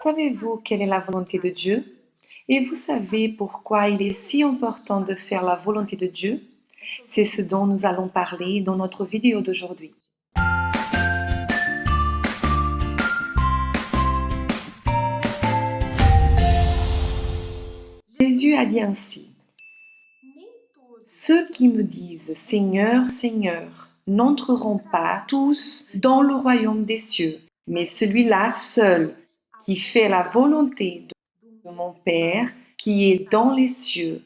Savez-vous quelle est la volonté de Dieu? Et vous savez pourquoi il est si important de faire la volonté de Dieu? C'est ce dont nous allons parler dans notre vidéo d'aujourd'hui. Jésus a dit ainsi: Ceux qui me disent Seigneur, Seigneur, n'entreront pas tous dans le royaume des cieux, mais celui-là seul qui fait la volonté de mon Père qui est dans les cieux.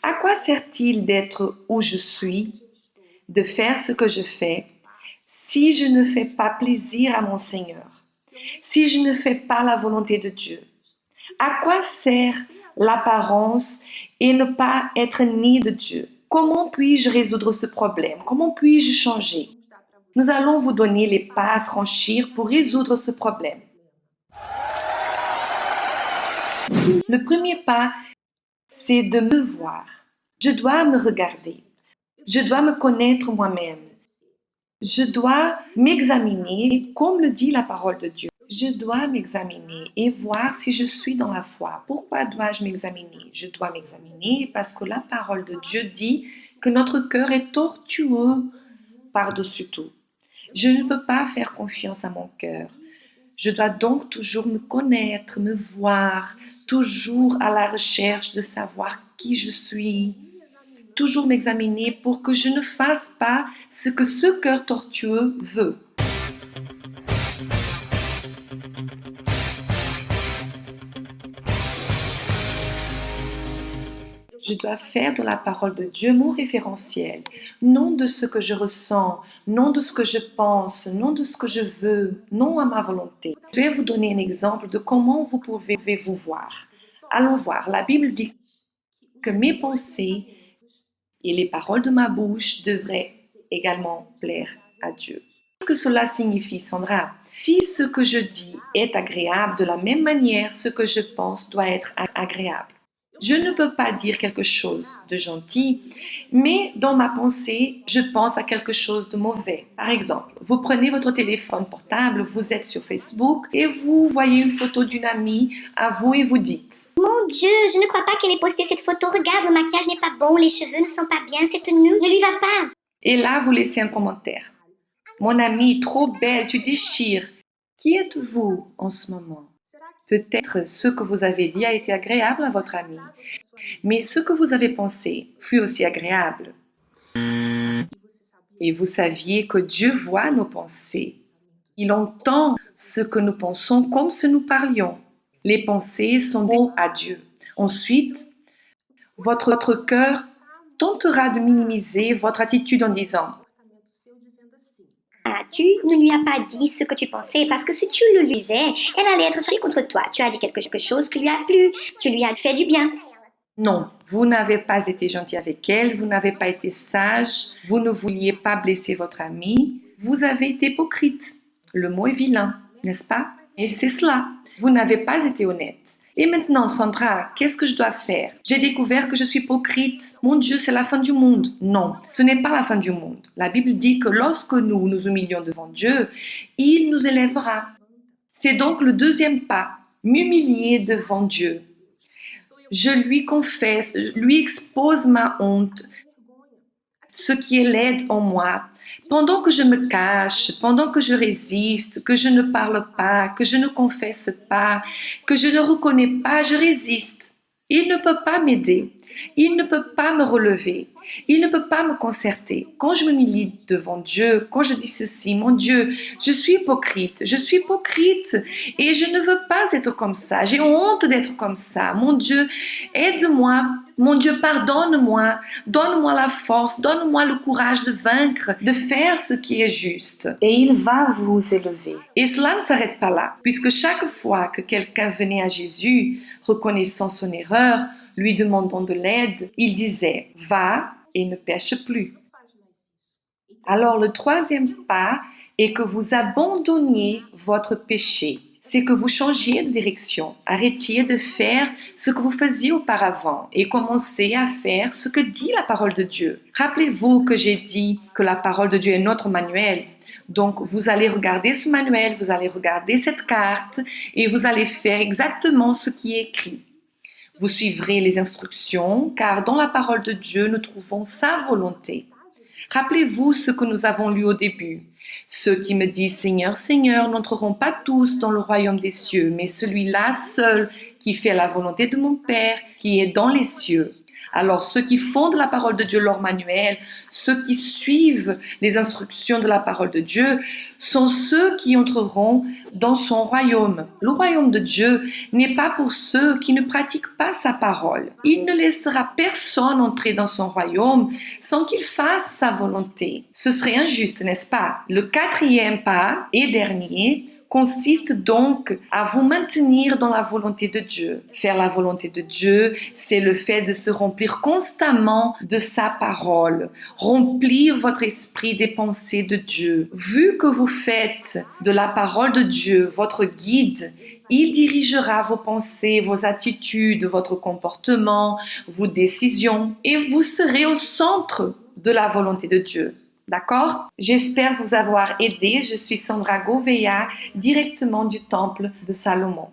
À quoi sert-il d'être où je suis, de faire ce que je fais, si je ne fais pas plaisir à mon Seigneur, si je ne fais pas la volonté de Dieu? À quoi sert l'apparence et ne pas être né de Dieu? Comment puis-je résoudre ce problème? Comment puis-je changer? Nous allons vous donner les pas à franchir pour résoudre ce problème. Le premier pas, c'est de me voir. Je dois me regarder. Je dois me connaître moi-même. Je dois m'examiner, comme le dit la parole de Dieu. Je dois m'examiner et voir si je suis dans la foi. Pourquoi dois-je m'examiner? Je dois m'examiner parce que la parole de Dieu dit que notre cœur est tortueux par-dessus tout. Je ne peux pas faire confiance à mon cœur. Je dois donc toujours me connaître, me voir, toujours à la recherche de savoir qui je suis, toujours m'examiner pour que je ne fasse pas ce que ce cœur tortueux veut. Je dois faire de la parole de Dieu mon référentiel, non de ce que je ressens, non de ce que je pense, non de ce que je veux, non à ma volonté. Je vais vous donner un exemple de comment vous pouvez vous voir. Allons voir, la Bible dit que mes pensées et les paroles de ma bouche devraient également plaire à Dieu. Qu'est-ce que cela signifie, Sandra? Si ce que je dis est agréable, de la même manière, ce que je pense doit être agréable. Je ne peux pas dire quelque chose de gentil, mais dans ma pensée, je pense à quelque chose de mauvais. Par exemple, vous prenez votre téléphone portable, vous êtes sur Facebook et vous voyez une photo d'une amie à vous et vous dites: Mon Dieu, je ne crois pas qu'elle ait posté cette photo. Regarde, le maquillage n'est pas bon, les cheveux ne sont pas bien, cette tenue ne lui va pas. Et là, vous laissez un commentaire: Mon amie, trop belle, tu déchires. Qui êtes-vous en ce moment? Peut-être ce que vous avez dit a été agréable à votre ami, mais ce que vous avez pensé fut aussi agréable. Et vous saviez que Dieu voit nos pensées. Il entend ce que nous pensons comme si nous parlions. Les pensées sont mots à Dieu. Ensuite, votre cœur tentera de minimiser votre attitude en disant: Ah, tu ne lui as pas dit ce que tu pensais parce que si tu le lui disais, elle allait être fâchée contre toi. Tu as dit quelque chose qui lui a plu, tu lui as fait du bien. Non, vous n'avez pas été gentil avec elle, vous n'avez pas été sage, vous ne vouliez pas blesser votre ami, vous avez été hypocrite. Le mot est vilain, n'est-ce pas? Et c'est cela, vous n'avez pas été honnête. Et maintenant, Sandra, qu'est-ce que je dois faire? J'ai découvert que je suis hypocrite. Mon Dieu, c'est la fin du monde. Non, ce n'est pas la fin du monde. La Bible dit que lorsque nous nous humilions devant Dieu, il nous élèvera. C'est donc le deuxième pas, m'humilier devant Dieu. Je lui confesse, lui expose ma honte, ce qui est laid en moi. Pendant que je me cache, pendant que je résiste, que je ne parle pas, que je ne confesse pas, que je ne reconnais pas, je résiste. Il ne peut pas m'aider. Il ne peut pas me relever. Il ne peut pas me concerter. Quand je m'humilie devant Dieu, quand je dis ceci: mon Dieu, je suis hypocrite et je ne veux pas être comme ça. J'ai honte d'être comme ça. Mon Dieu, aide-moi. Mon Dieu, pardonne-moi. Donne-moi la force, donne-moi le courage de vaincre, de faire ce qui est juste. Et il va vous élever. Et cela ne s'arrête pas là, puisque chaque fois que quelqu'un venait à Jésus, reconnaissant son erreur, lui demandant de l'aide, il disait: va et ne pêche plus. Alors le troisième pas est que vous abandonniez votre péché. C'est que vous changiez de direction, arrêtiez de faire ce que vous faisiez auparavant et commencez à faire ce que dit la parole de Dieu. Rappelez-vous que j'ai dit que la parole de Dieu est notre manuel. Donc, vous allez regarder ce manuel, vous allez regarder cette carte et vous allez faire exactement ce qui est écrit. Vous suivrez les instructions, car dans la parole de Dieu, nous trouvons sa volonté. Rappelez-vous ce que nous avons lu au début. Ceux qui me disent Seigneur, Seigneur n'entreront pas tous dans le royaume des cieux, mais celui-là seul qui fait la volonté de mon Père qui est dans les cieux. Alors ceux qui font de la parole de Dieu leur manuel, ceux qui suivent les instructions de la parole de Dieu, sont ceux qui entreront dans son royaume. Le royaume de Dieu n'est pas pour ceux qui ne pratiquent pas sa parole. Il ne laissera personne entrer dans son royaume sans qu'il fasse sa volonté. Ce serait injuste, n'est-ce pas? Le quatrième pas et dernier consiste donc à vous maintenir dans la volonté de Dieu. Faire la volonté de Dieu, c'est le fait de se remplir constamment de sa parole, remplir votre esprit des pensées de Dieu. Vu que vous faites de la parole de Dieu votre guide, il dirigera vos pensées, vos attitudes, votre comportement, vos décisions et vous serez au centre de la volonté de Dieu. D'accord? J'espère vous avoir aidé. Je suis Sandra Gouveia, directement du Temple de Salomon.